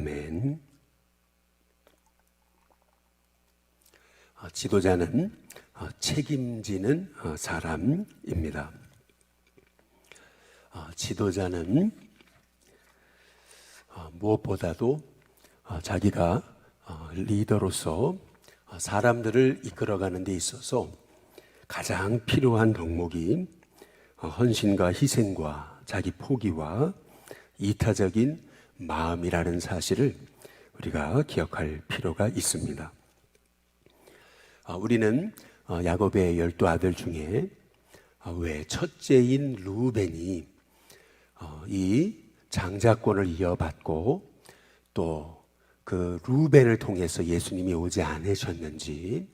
아멘. 지도자는 책임지는 사람입니다. 지도자는 무엇보다도 자기가 리더로서 사람들을 이끌어가는 데 있어서 가장 필요한 덕목이 헌신과 희생과 자기 포기와 이타적인 마음이라는 사실을 우리가 기억할 필요가 있습니다. 우리는 야곱의 12아들 중에 왜 첫째인 르우벤이 이 장자권을 이어받고 또 그 르우벤을 통해서 예수님이 오지 않으셨는지,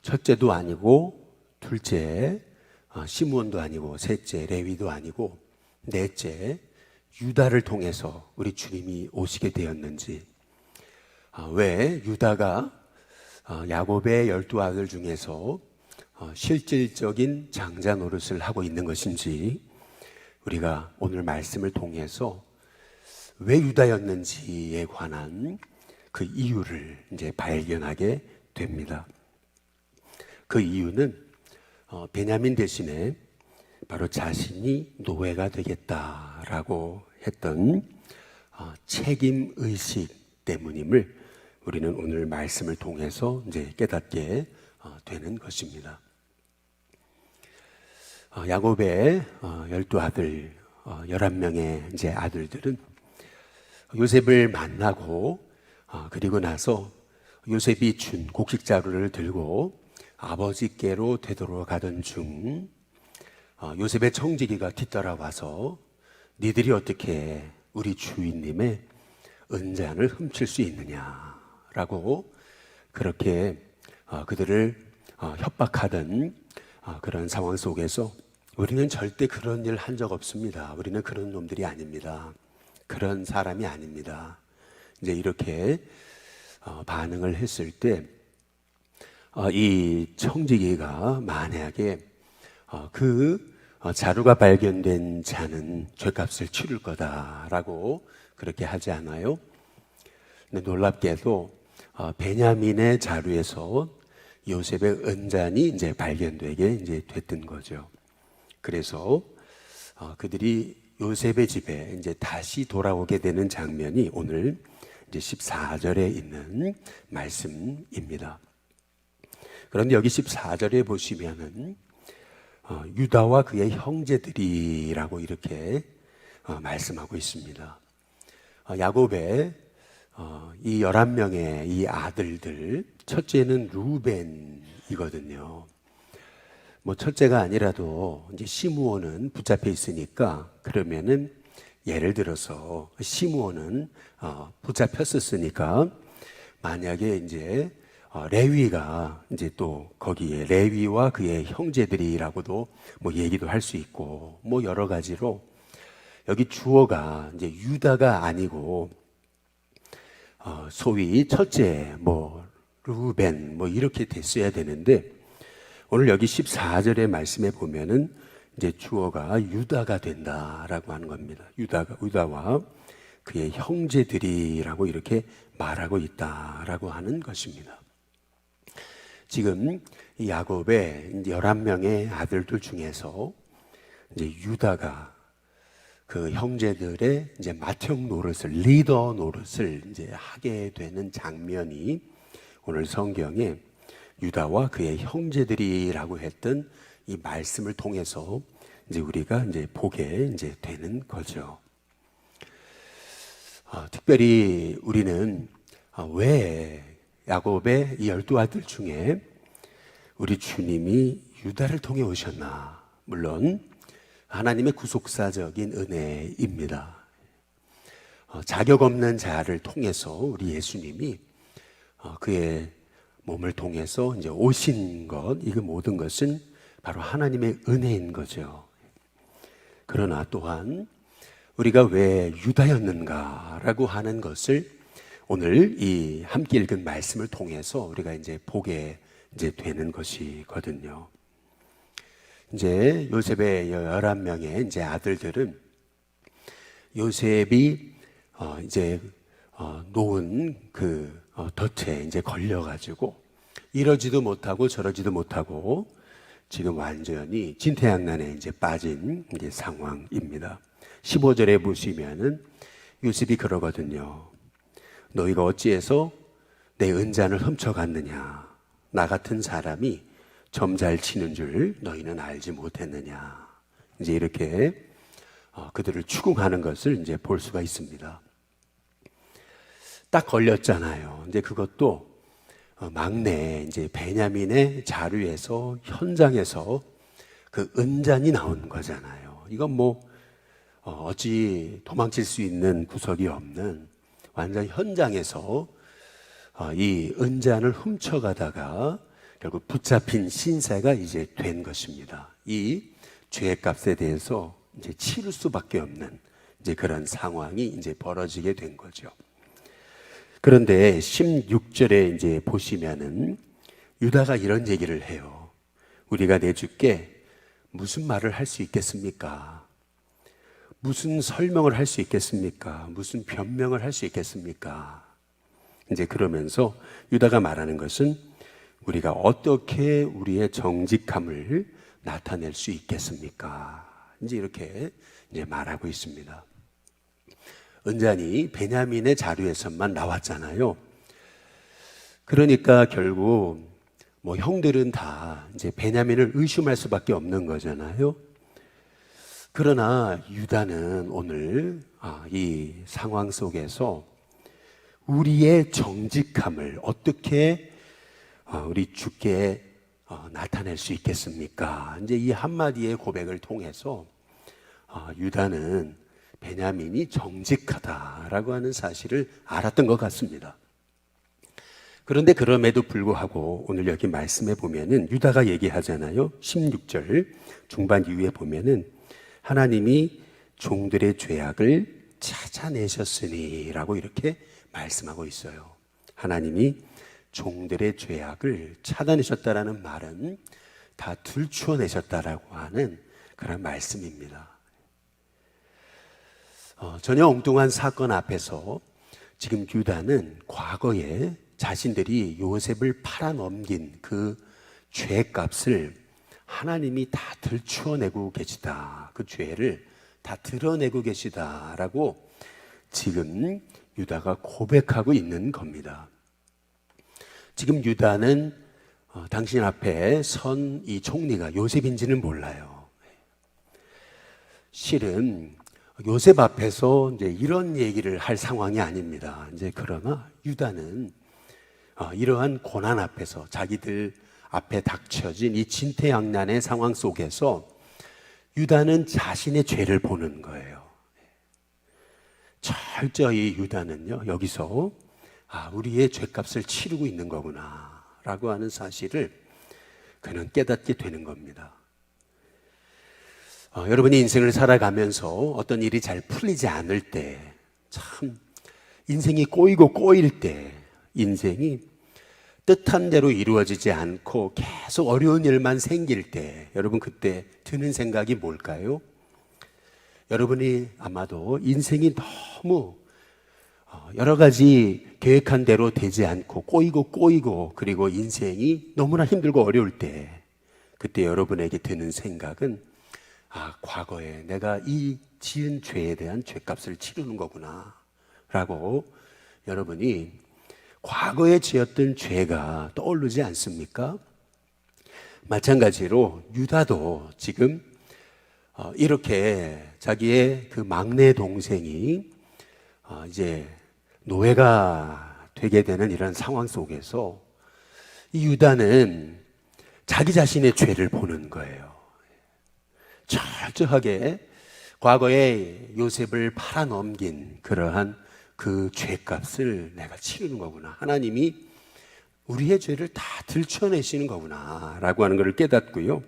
첫째도 아니고 둘째 시므온도 아니고 셋째 레위도 아니고 넷째 유다를 통해서 우리 주님이 오시게 되었는지, 왜 유다가 야곱의 12아들 중에서 실질적인 장자 노릇을 하고 있는 것인지, 우리가 오늘 말씀을 통해서 왜 유다였는지에 관한 그 이유를 이제 발견하게 됩니다. 그 이유는 베냐민 대신에 바로 자신이 노예가 되겠다라고 했던 책임의식 때문임을 우리는 오늘 말씀을 통해서 이제 깨닫게 되는 것입니다. 야곱의 12아들, 11명의 이제 아들들은 요셉을 만나고 그리고 나서 요셉이 준 곡식 자루를 들고 아버지께로 되돌아가던 중 요셉의 청지기가 뒤따라와서 니들이 어떻게 우리 주인님의 은잔을 훔칠 수 있느냐라고 그렇게 그들을 협박하던 그런 상황 속에서 우리는 절대 그런 일 한 적 없습니다. 우리는 그런 놈들이 아닙니다. 그런 사람이 아닙니다. 이제 이렇게 반응을 했을 때 이 청지기가 만약에 그 자루가 발견된 자는 죗값을 치를 거다라고 그렇게 하지 않아요? 근데 놀랍게도 베냐민의 자루에서 요셉의 은잔이 이제 발견되게 이제 됐던 거죠. 그래서 그들이 요셉의 집에 이제 다시 돌아오게 되는 장면이 오늘 이제 14절에 있는 말씀입니다. 그런데 여기 14절에 보시면은 유다와 그의 형제들이라고 이렇게 말씀하고 있습니다. 야곱의 이 11명의 이 아들들, 첫째는 르우벤이거든요. 뭐 첫째가 아니라도 이제 시므온은 붙잡혀 있으니까, 그러면은 예를 들어서 시므온은 붙잡혔었으니까 만약에 이제 레위가 이제 또 거기에 레위와 그의 형제들이라고도 뭐 얘기도 할 수 있고, 뭐 여러 가지로 여기 주어가 이제 유다가 아니고 소위 첫째 뭐 르우벤 뭐 이렇게 됐어야 되는데, 오늘 여기 14절의 말씀에 보면은 이제 주어가 유다가 된다라고 하는 겁니다. 유다와 그의 형제들이라고 이렇게 말하고 있다라고 하는 것입니다. 지금 이 야곱의 11명의 아들들 중에서 이제 유다가 그 형제들의 이제 맏형 노릇을, 리더 노릇을 이제 하게 되는 장면이 오늘 성경에 유다와 그의 형제들이라고 했던 이 말씀을 통해서 이제 우리가 이제 보게 이제 되는 거죠. 특별히 우리는 왜 야곱의 이 12아들 중에 우리 주님이 유다를 통해 오셨나? 물론 하나님의 구속사적인 은혜입니다. 자격 없는 자를 통해서 우리 예수님이 그의 몸을 통해서 이제 오신 것, 이 모든 것은 바로 하나님의 은혜인 거죠. 그러나 또한 우리가 왜 유다였는가라고 하는 것을 오늘 이 함께 읽은 말씀을 통해서 우리가 이제 보게 이제 되는 것이거든요. 이제 요셉의 11명의 이제 아들들은 요셉이 이제 놓은 그 덫에 이제 걸려가지고 이러지도 못하고 저러지도 못하고 지금 완전히 진퇴양난에 이제 빠진 이제 상황입니다. 15절에 보시면은 요셉이 그러거든요. 너희가 어찌해서 내 은잔을 훔쳐갔느냐? 나 같은 사람이 점 잘 치는 줄 너희는 알지 못했느냐? 이제 이렇게 그들을 추궁하는 것을 이제 볼 수가 있습니다. 딱 걸렸잖아요. 이제 그것도 막내 이제 베냐민의 자루에서 현장에서 그 은잔이 나온 거잖아요. 이건 뭐 어찌 도망칠 수 있는 구석이 없는 완전 현장에서 이 은잔을 훔쳐가다가 결국 붙잡힌 신세가 이제 된 것입니다. 이 죄값에 대해서 이제 치를 수밖에 없는 이제 그런 상황이 이제 벌어지게 된 거죠. 그런데 16절에 이제 보시면은 유다가 이런 얘기를 해요. 우리가 내 주께 무슨 말을 할 수 있겠습니까? 무슨 설명을 할 수 있겠습니까? 무슨 변명을 할 수 있겠습니까? 이제 그러면서 유다가 말하는 것은 우리가 어떻게 우리의 정직함을 나타낼 수 있겠습니까? 이제 이렇게 이제 말하고 있습니다. 은잔이 베냐민의 자루에서만 나왔잖아요. 그러니까 결국 뭐 형들은 다 이제 베냐민을 의심할 수밖에 없는 거잖아요. 그러나 유다는 오늘 이 상황 속에서 우리의 정직함을 어떻게 우리 주께 나타낼 수 있겠습니까? 이제 이 한마디의 고백을 통해서 유다는 베냐민이 정직하다라고 하는 사실을 알았던 것 같습니다. 그런데 그럼에도 불구하고 오늘 여기 말씀에 보면은 유다가 얘기하잖아요. 16절 중반 이후에 보면은 하나님이 종들의 죄악을 찾아내셨으니 라고 이렇게 말씀하고 있어요. 하나님이 종들의 죄악을 찾아내셨다라는 말은 다 들추어내셨다라고 하는 그런 말씀입니다. 전혀 엉뚱한 사건 앞에서 지금 유다는 과거에 자신들이 요셉을 팔아넘긴 그 죄값을 하나님이 다 들추어내고 계시다. 그 죄를 다 드러내고 계시다라고 지금 유다가 고백하고 있는 겁니다. 지금 유다는 당신 앞에 선 이 총리가 요셉인지는 몰라요. 실은 요셉 앞에서 이제 이런 얘기를 할 상황이 아닙니다. 이제 그러나 유다는 이러한 고난 앞에서 자기들 앞에 닥쳐진 이 진퇴양난의 상황 속에서 유다는 자신의 죄를 보는 거예요. 철저히 유다는요, 여기서 우리의 죄값을 치르고 있는 거구나 라고 하는 사실을 그는 깨닫게 되는 겁니다. 여러분이 인생을 살아가면서 어떤 일이 잘 풀리지 않을 때, 참 인생이 꼬이고 꼬일 때, 인생이 뜻한 대로 이루어지지 않고 계속 어려운 일만 생길 때, 여러분 그때 드는 생각이 뭘까요? 여러분이 아마도 인생이 너무 여러 가지 계획한 대로 되지 않고 꼬이고 그리고 인생이 너무나 힘들고 어려울 때, 그때 여러분에게 드는 생각은 과거에 내가 이 지은 죄에 대한 죄값을 치르는 거구나 라고 여러분이 과거에 지었던 죄가 떠오르지 않습니까? 마찬가지로 유다도 지금 이렇게 자기의 그 막내 동생이 이제 노예가 되게 되는 이런 상황 속에서 이 유다는 자기 자신의 죄를 보는 거예요. 철저하게 과거에 요셉을 팔아넘긴 그러한 그 죄값을 내가 치르는 거구나. 하나님이 우리의 죄를 다 들춰내시는 거구나 라고 하는 것을 깨닫고요.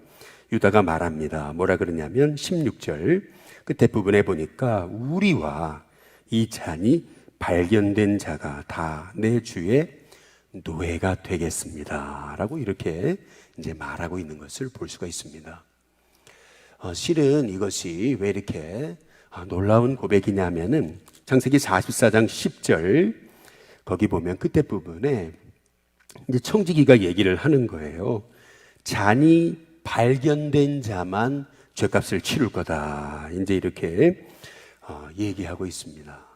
유다가 말합니다. 뭐라 그러냐면 16절 끝에 부분에 보니까 우리와 이 잔이 발견된 자가 다 내 주의 노예가 되겠습니다 라고 이렇게 이제 말하고 있는 것을 볼 수가 있습니다. 실은 이것이 왜 이렇게 놀라운 고백이냐면은 창세기 44장 10절 거기 보면 끝에 부분에 이제 청지기가 얘기를 하는 거예요. 잔이 발견된 자만 죄값을 치를 거다. 이제 이렇게 얘기하고 있습니다.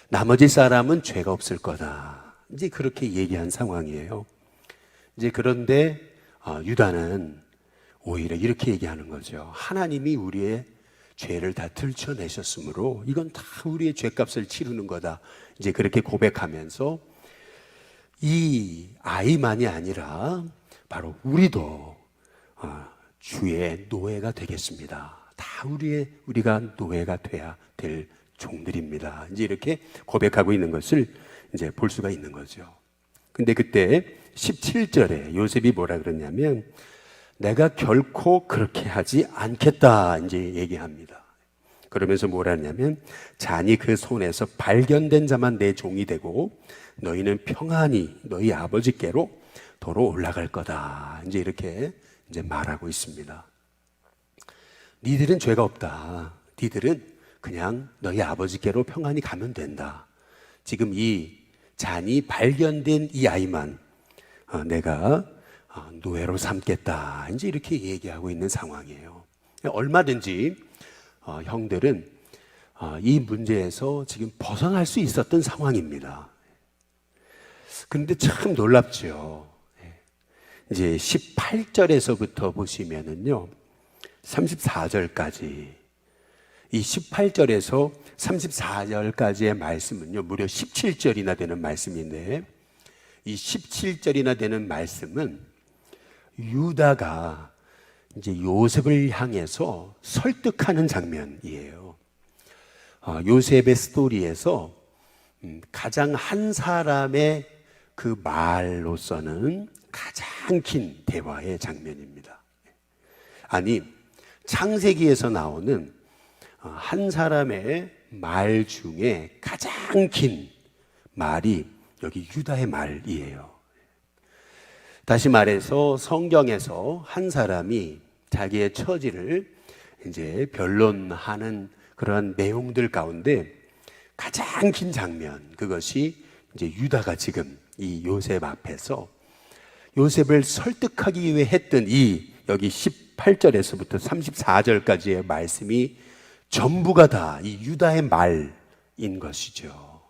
나머지 사람은 죄가 없을 거다. 이제 그렇게 얘기한 상황이에요. 이제 그런데 유다는 오히려 이렇게 얘기하는 거죠. 하나님이 우리의 죄를 다 들춰내셨으므로 이건 다 우리의 죄값을 치르는 거다. 이제 그렇게 고백하면서 이 아이만이 아니라 바로 우리도 주의 노예가 되겠습니다. 다 우리가 노예가 돼야 될 종들입니다. 이제 이렇게 고백하고 있는 것을 이제 볼 수가 있는 거죠. 근데 그때 17절에 요셉이 뭐라 그러냐면 내가 결코 그렇게 하지 않겠다 이제 얘기합니다. 그러면서 뭐라 하냐면 잔이 그 손에서 발견된 자만 내 종이 되고 너희는 평안히 너희 아버지께로 도로 올라갈 거다. 이제 이렇게 이제 말하고 있습니다. 니들은 죄가 없다. 니들은 그냥 너희 아버지께로 평안히 가면 된다. 지금 이 잔이 발견된 이 아이만 내가 노예로 삼겠다. 이제 이렇게 얘기하고 있는 상황이에요. 얼마든지 형들은 이 문제에서 지금 벗어날 수 있었던 상황입니다. 그런데 참 놀랍죠. 이제 18절에서부터 보시면은요, 34절까지 이 18절에서 34절까지의 말씀은요, 무려 17절이나 되는 말씀인데 이 17절이나 되는 말씀은 유다가 이제 요셉을 향해서 설득하는 장면이에요. 요셉의 스토리에서 가장 한 사람의 그 말로서는 가장 긴 대화의 장면입니다. 아니, 창세기에서 나오는 한 사람의 말 중에 가장 긴 말이 여기 유다의 말이에요. 다시 말해서 성경에서 한 사람이 자기의 처지를 이제 변론하는 그런 내용들 가운데 가장 긴 장면, 그것이 이제 유다가 지금 이 요셉 앞에서 요셉을 설득하기 위해 했던 이 여기 18절에서부터 34절까지의 말씀이 전부가 다 이 유다의 말인 것이죠.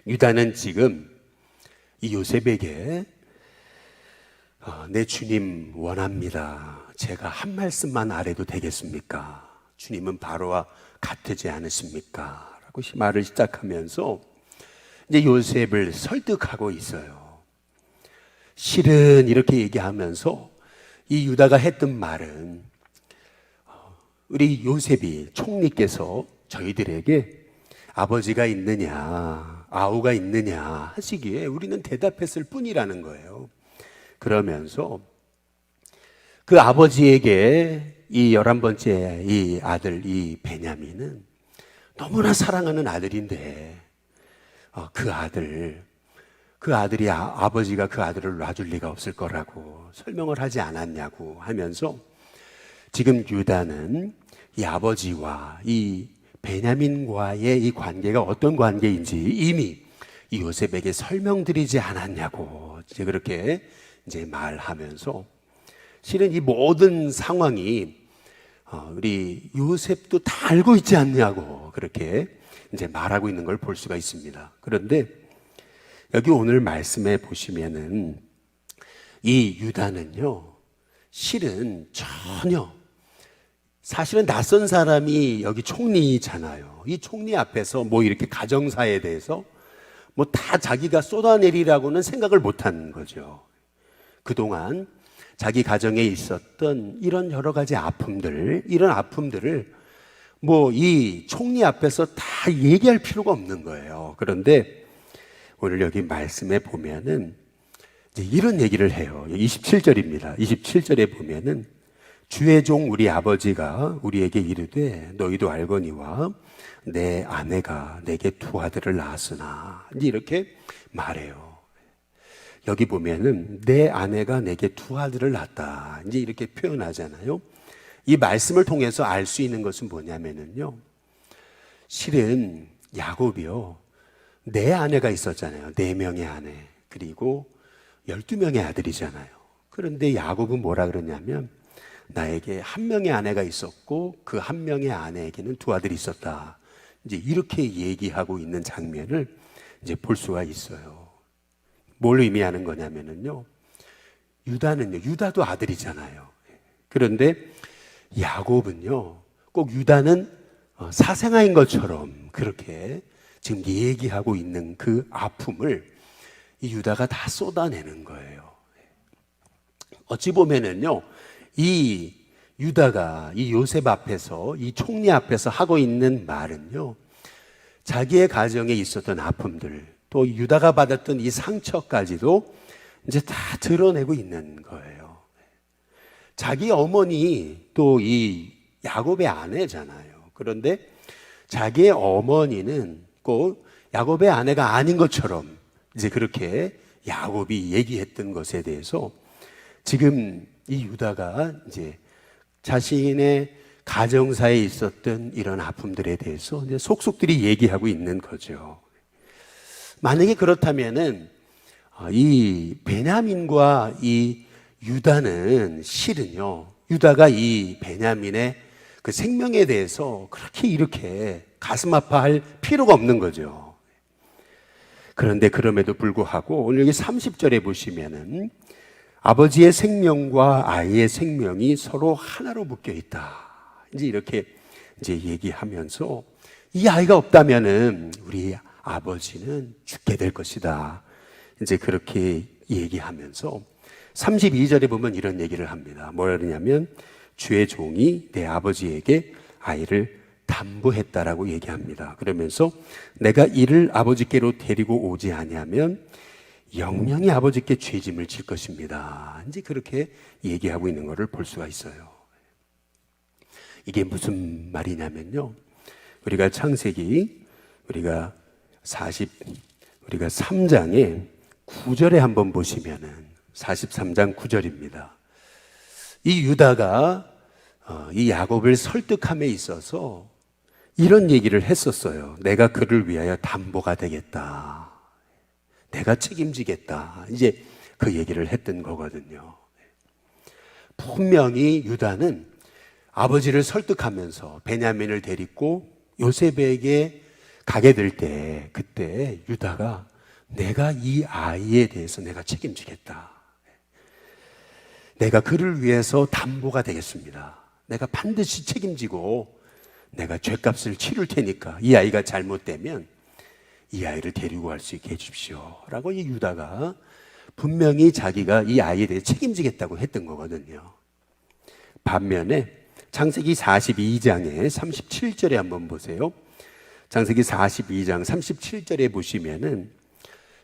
유다는 지금 이 요셉에게 내 주님 원합니다. 제가 한 말씀만 아래도 되겠습니까? 주님은 바로와 같으지 않으십니까? 라고 말을 시작하면서 이제 요셉을 설득하고 있어요. 실은 이렇게 얘기하면서 이 유다가 했던 말은 우리 요셉이 총리께서 저희들에게 아버지가 있느냐, 아우가 있느냐 하시기에 우리는 대답했을 뿐이라는 거예요. 그러면서 그 아버지에게 이 11번째 이 아들 이 베냐민은 너무나 사랑하는 아들인데 그 아들이 아버지가 그 아들을 놔줄 리가 없을 거라고 설명을 하지 않았냐고 하면서 지금 유다는 이 아버지와 이 베냐민과의 이 관계가 어떤 관계인지 이미 이 요셉에게 설명드리지 않았냐고 이제 그렇게 이제 말하면서 실은 이 모든 상황이 우리 요셉도 다 알고 있지 않냐고 그렇게 이제 말하고 있는 걸 볼 수가 있습니다. 그런데 여기 오늘 말씀에 보시면은 이 유다는요, 실은 전혀 사실은 낯선 사람이 여기 총리잖아요. 이 총리 앞에서 뭐 이렇게 가정사에 대해서 뭐 다 자기가 쏟아내리라고는 생각을 못한 거죠. 그동안 자기 가정에 있었던 이런 여러 가지 이런 아픔들을 뭐 이 총리 앞에서 다 얘기할 필요가 없는 거예요. 그런데 오늘 여기 말씀에 보면은 이제 이런 얘기를 해요. 27절입니다. 27절에 보면은 주의 종 우리 아버지가 우리에게 이르되 너희도 알거니와 내 아내가 내게 두 아들을 낳았으나 이제 이렇게 말해요. 여기 보면은 내 아내가 내게 두 아들을 낳았다 이제 이렇게 표현하잖아요. 이 말씀을 통해서 알 수 있는 것은 뭐냐면은요, 실은 야곱이요, 네 아내가 있었잖아요. 4명의 아내, 그리고 12명의 아들이잖아요. 그런데 야곱은 뭐라 그러냐면, 나에게 1명의 아내가 있었고 그 1명의 아내에게는 2 아들이 있었다. 이제 이렇게 얘기하고 있는 장면을 이제 볼 수가 있어요. 뭘 의미하는 거냐면요, 유다도 아들이잖아요. 그런데 야곱은요, 꼭 유다는 사생아인 것처럼 그렇게 지금 얘기하고 있는 그 아픔을 이 유다가 다 쏟아내는 거예요. 어찌 보면은요, 이 유다가 이 요셉 앞에서, 이 총리 앞에서 하고 있는 말은요, 자기의 가정에 있었던 아픔들, 또 유다가 받았던 이 상처까지도 이제 다 드러내고 있는 거예요. 자기 어머니, 또 이 야곱의 아내잖아요. 그런데 자기의 어머니는 꼭 야곱의 아내가 아닌 것처럼 이제 그렇게 야곱이 얘기했던 것에 대해서 지금 이 유다가 이제 자신의 가정사에 있었던 이런 아픔들에 대해서 이제 속속들이 얘기하고 있는 거죠. 만약에 그렇다면은 이 베냐민과 이 유다는 실은요, 유다가 이 베냐민의 그 생명에 대해서 그렇게 이렇게 가슴 아파할 필요가 없는 거죠. 그런데 그럼에도 불구하고 오늘 여기 30절에 보시면은 아버지의 생명과 아이의 생명이 서로 하나로 묶여 있다. 이제 이렇게 이제 얘기하면서 이 아이가 없다면은 우리 아버지는 죽게 될 것이다. 이제 그렇게 얘기하면서 32절에 보면 이런 얘기를 합니다. 뭐라 그러냐면, 주의 종이 내 아버지에게 아이를 담보했다라고 얘기합니다. 그러면서 내가 이를 아버지께로 데리고 오지 아니하면 영영이 아버지께 죄짐을 질 것입니다. 이제 그렇게 얘기하고 있는 것을 볼 수가 있어요. 이게 무슨 말이냐면요, 우리가 창세기 우리가 3장에 9절에 한번 보시면은 43장 9절입니다. 이 유다가 이 야곱을 설득함에 있어서 이런 얘기를 했었어요. 내가 그를 위하여 담보가 되겠다. 내가 책임지겠다. 이제 그 얘기를 했던 거거든요. 분명히 유다는 아버지를 설득하면서 베냐민을 데리고 요셉에게 가게 될 때, 그때 유다가 내가 이 아이에 대해서 내가 책임지겠다. 내가 그를 위해서 담보가 되겠습니다. 내가 반드시 책임지고 내가 죗값을 치를 테니까 이 아이가 잘못되면 이 아이를 데리고 갈 수 있게 해주십시오. 라고 이 유다가 분명히 자기가 이 아이에 대해 책임지겠다고 했던 거거든요. 반면에 창세기 42장에 37절에 한번 보세요. 창세기 42장 37절에 보시면은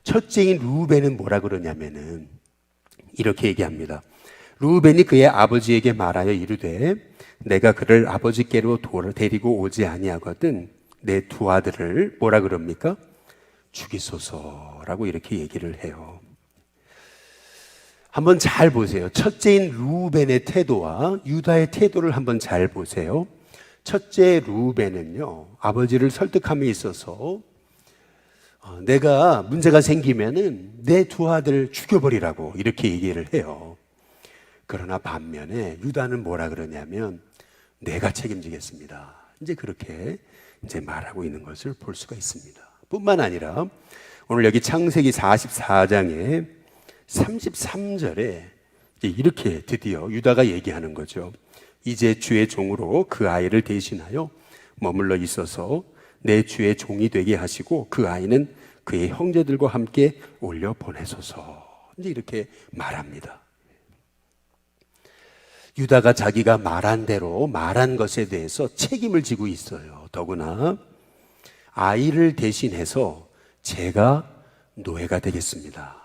첫째인 루벤은 뭐라 그러냐면은 이렇게 얘기합니다. 루벤이 그의 아버지에게 말하여 이르되 내가 그를 아버지께로 데리고 오지 아니하거든 내 2 아들을 뭐라 그럽니까? 죽이소서라고 이렇게 얘기를 해요. 한번 잘 보세요. 첫째인 루벤의 태도와 유다의 태도를 한번 잘 보세요. 첫째 루벤은요, 아버지를 설득함에 있어서 내가 문제가 생기면은 내 2 아들 죽여버리라고 이렇게 얘기를 해요. 그러나 반면에 유다는 뭐라 그러냐면 내가 책임지겠습니다. 이제 그렇게 이제 말하고 있는 것을 볼 수가 있습니다. 뿐만 아니라 오늘 여기 창세기 44장에 33절에 이렇게 드디어 유다가 얘기하는 거죠. 이제 주의 종으로 그 아이를 대신하여 머물러 있어서 내 주의 종이 되게 하시고 그 아이는 그의 형제들과 함께 올려 보내소서. 이제 이렇게 말합니다. 유다가 자기가 말한 대로 말한 것에 대해서 책임을 지고 있어요. 더구나 아이를 대신해서 제가 노예가 되겠습니다.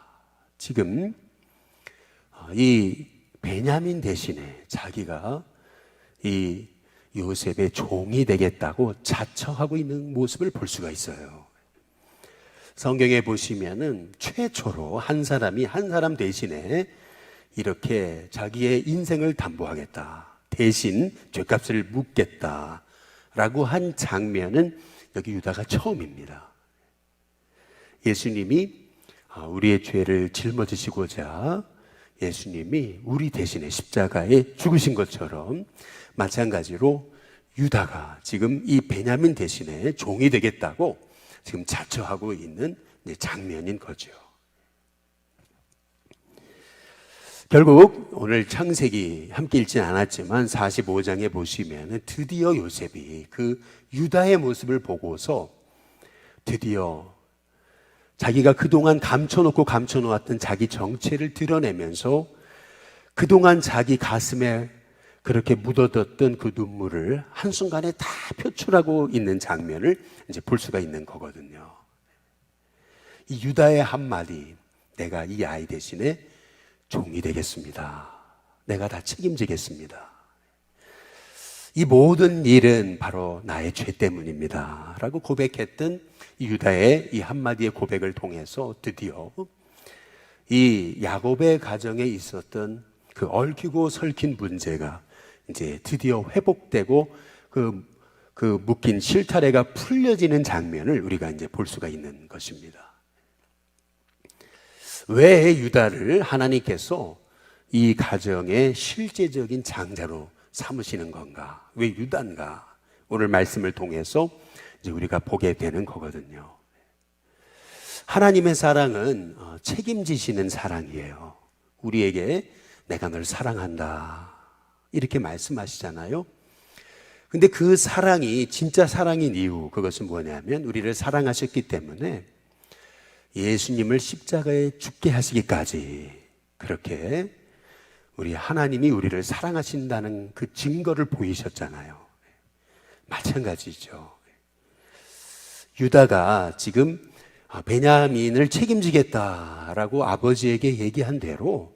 지금 이 베냐민 대신에 자기가 이 요셉의 종이 되겠다고 자처하고 있는 모습을 볼 수가 있어요. 성경에 보시면은 최초로 한 사람이 한 사람 대신에 이렇게 자기의 인생을 담보하겠다, 대신 죗값을 묻겠다라고 한 장면은 여기 유다가 처음입니다. 예수님이 우리의 죄를 짊어지시고자 예수님이 우리 대신에 십자가에 죽으신 것처럼 마찬가지로 유다가 지금 이 베냐민 대신에 종이 되겠다고 지금 자처하고 있는 장면인 거죠. 결국 오늘 창세기 함께 읽진 않았지만 45장에 보시면 드디어 요셉이 그 유다의 모습을 보고서 드디어 자기가 그동안 감춰놓았던 자기 정체를 드러내면서 그동안 자기 가슴에 그렇게 묻어뒀던 그 눈물을 한순간에 다 표출하고 있는 장면을 이제 볼 수가 있는 거거든요. 이 유다의 한마디, 내가 이 아이 대신에 종이 되겠습니다. 내가 다 책임지겠습니다. 이 모든 일은 바로 나의 죄 때문입니다. 라고 고백했던 이 유다의 이 한마디의 고백을 통해서 드디어 이 야곱의 가정에 있었던 그 얽히고 설킨 문제가 이제 드디어 회복되고 그 묶인 실타래가 풀려지는 장면을 우리가 이제 볼 수가 있는 것입니다. 왜 유다를 하나님께서 이 가정의 실제적인 장자로 삼으시는 건가? 왜 유다인가? 오늘 말씀을 통해서 이제 우리가 보게 되는 거거든요. 하나님의 사랑은 책임지시는 사랑이에요. 우리에게 내가 널 사랑한다 이렇게 말씀하시잖아요. 근데 그 사랑이 진짜 사랑인 이유, 그것은 뭐냐면 우리를 사랑하셨기 때문에 예수님을 십자가에 죽게 하시기까지 그렇게 우리 하나님이 우리를 사랑하신다는 그 증거를 보이셨잖아요. 마찬가지죠. 유다가 지금 베냐민을 책임지겠다라고 아버지에게 얘기한 대로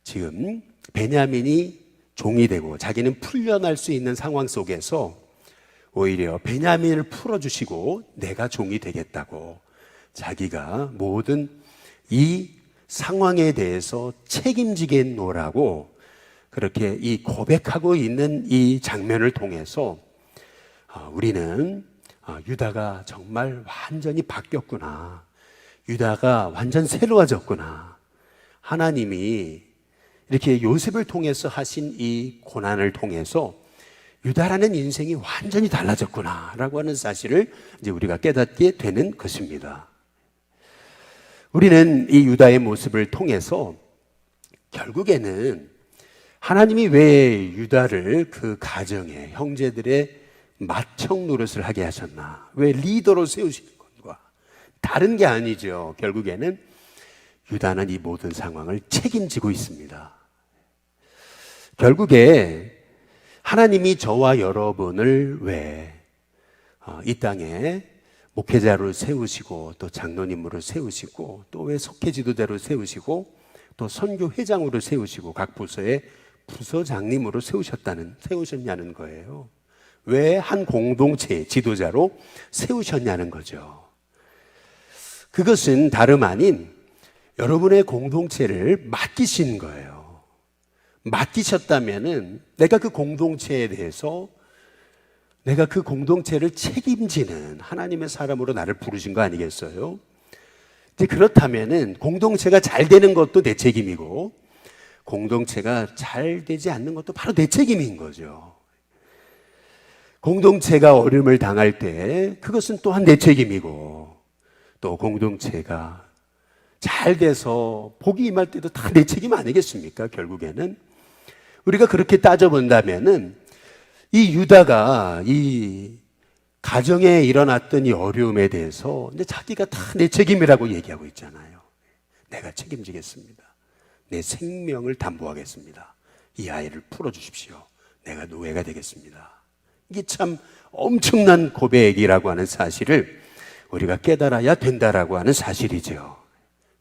지금 베냐민이 종이 되고 자기는 풀려날 수 있는 상황 속에서 오히려 베냐민을 풀어주시고 내가 종이 되겠다고 자기가 모든 이 상황에 대해서 책임지겠노라고 그렇게 이 고백하고 있는 이 장면을 통해서 우리는 유다가 정말 완전히 바뀌었구나. 유다가 완전 새로워졌구나. 하나님이 이렇게 요셉을 통해서 하신 이 고난을 통해서 유다라는 인생이 완전히 달라졌구나 라고 하는 사실을 이제 우리가 깨닫게 되는 것입니다. 우리는 이 유다의 모습을 통해서 결국에는 하나님이 왜 유다를 그 가정의 형제들의 맏형 노릇을 하게 하셨나? 왜 리더로 세우시는 건가? 다른 게 아니죠. 결국에는 유다는 이 모든 상황을 책임지고 있습니다. 결국에 하나님이 저와 여러분을 왜 이 땅에 목회자로 세우시고 또 장로님으로 세우시고 또 왜 속회 지도자로 세우시고 또 선교 회장으로 세우시고 각 부서의 부서장님으로 세우셨냐는 거예요. 왜 한 공동체의 지도자로 세우셨냐는 거죠. 그것은 다름 아닌 여러분의 공동체를 맡기신 거예요. 맡기셨다면은 내가 그 공동체에 대해서 내가 그 공동체를 책임지는 하나님의 사람으로 나를 부르신 거 아니겠어요? 그렇다면은 공동체가 잘 되는 것도 내 책임이고 공동체가 잘 되지 않는 것도 바로 내 책임인 거죠. 공동체가 어려움을 당할 때 그것은 또한 내 책임이고 또 공동체가 잘 돼서 복이 임할 때도 다 내 책임 아니겠습니까? 결국에는 우리가 그렇게 따져본다면은 이 유다가 이 가정에 일어났던 이 어려움에 대해서 근데 자기가 다 내 책임이라고 얘기하고 있잖아요. 내가 책임지겠습니다. 내 생명을 담보하겠습니다. 이 아이를 풀어주십시오. 내가 노예가 되겠습니다. 이게 참 엄청난 고백이라고 하는 사실을 우리가 깨달아야 된다라고 하는 사실이죠.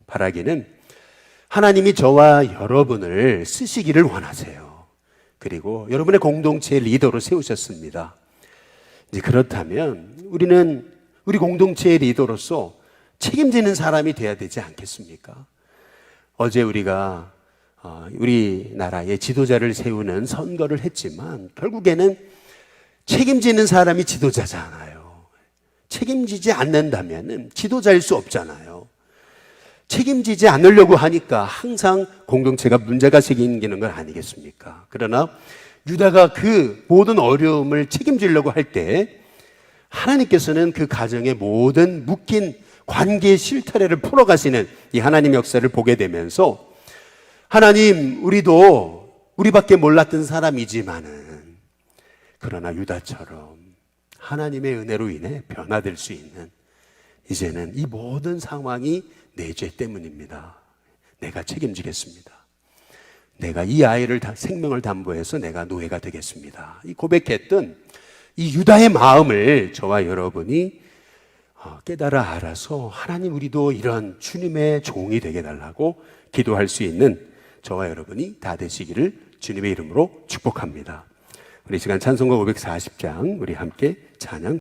바라기는 하나님이 저와 여러분을 쓰시기를 원하세요. 그리고 여러분의 공동체의 리더로 세우셨습니다. 이제 그렇다면 우리는 우리 공동체의 리더로서 책임지는 사람이 돼야 되지 않겠습니까? 어제 우리가 우리나라의 지도자를 세우는 선거를 했지만 결국에는 책임지는 사람이 지도자잖아요. 책임지지 않는다면 지도자일 수 없잖아요. 책임지지 않으려고 하니까 항상 공동체가 문제가 생기는 건 아니겠습니까? 그러나 유다가 그 모든 어려움을 책임지려고 할 때 하나님께서는 그 가정의 모든 묶인 관계의 실타래를 풀어가시는 이 하나님의 역사를 보게 되면서 하나님, 우리도 우리밖에 몰랐던 사람이지만은 그러나 유다처럼 하나님의 은혜로 인해 변화될 수 있는, 이제는 이 모든 상황이 내 죄 때문입니다. 내가 책임지겠습니다. 내가 이 아이를 생명을 담보해서 내가 노예가 되겠습니다. 이 고백했던 이 유다의 마음을 저와 여러분이 깨달아 알아서 하나님, 우리도 이런 주님의 종이 되게 달라고 기도할 수 있는 저와 여러분이 다 되시기를 주님의 이름으로 축복합니다. 우리 시간 찬송가 540장 우리 함께 찬양